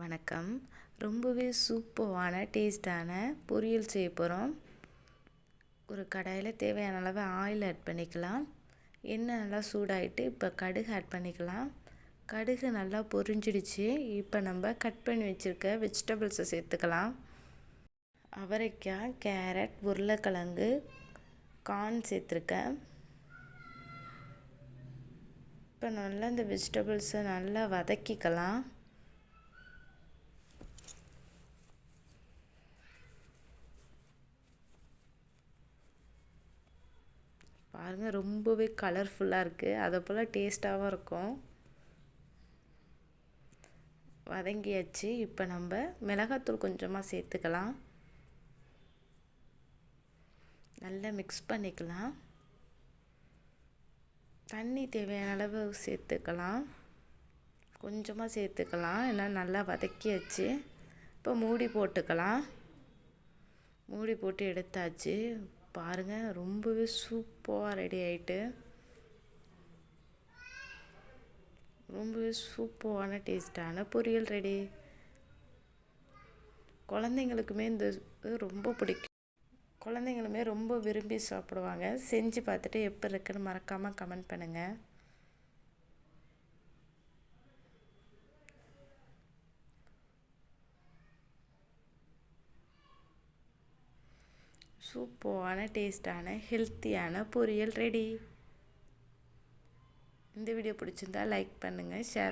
வணக்கம். ரொம்பவே சூப்பரான டேஸ்டான பொரியல் செய்ய போகிறோம். ஒரு கடாயில் தேவையான அளவு ஆயில் ஆட் பண்ணிக்கலாம். எண்ணெய் நல்லா சூடாகிட்டு இப்போ கடுகு ஆட் பண்ணிக்கலாம். கடுகு நல்லா பொரிஞ்சிடுச்சு. இப்போ நம்ம கட் பண்ணி வச்சுருக்க வெஜிடபிள்ஸை சேர்த்துக்கலாம். அவரைக்காய், கேரட், உருளைக்கிழங்கு, கார்ன் சேர்த்துருக்கேன். இப்போ நல்லா இந்த வெஜிடபிள்ஸை நல்லா வதக்கிக்கலாம். பாருங்கள், ரொம்பவே கலர்ஃபுல்லாக இருக்குது. அதை போல் டேஸ்ட்டாகவும் இருக்கும். வதங்கியாச்சு. இப்போ நம்ம மிளகாத்தூள் கொஞ்சமாக சேர்த்துக்கலாம். நல்லா மிக்ஸ் பண்ணிக்கலாம். தண்ணி தேவையான அளவு சேர்த்துக்கலாம். கொஞ்சமாக சேர்த்துக்கலாம். ஏன்னா நல்லா வதக்கியாச்சு. இப்போ மூடி போட்டுக்கலாம். மூடி போட்டு எடுத்தாச்சு. பாருங்கள், ரொம்பவே சூப்பராக ரெடி ஆகிட்டு. ரொம்பவே சூப்பரான டேஸ்டான பொரியல் ரெடி. குழந்தைங்களுக்குமே இந்த ரொம்ப பிடிக்கும். குழந்தைங்களுமே ரொம்ப விரும்பி சாப்பிடுவாங்க. செஞ்சு பார்த்துட்டு எப்படி இருக்குன்னு மறக்காமல் கமெண்ட் பண்ணுங்கள். சூப்பரான டேஸ்டான ஹெல்த்தியான பொரியல் ரெடி. இந்த வீடியோ பிடிச்சிருந்தா லைக் பண்ணுங்கள், ஷேர்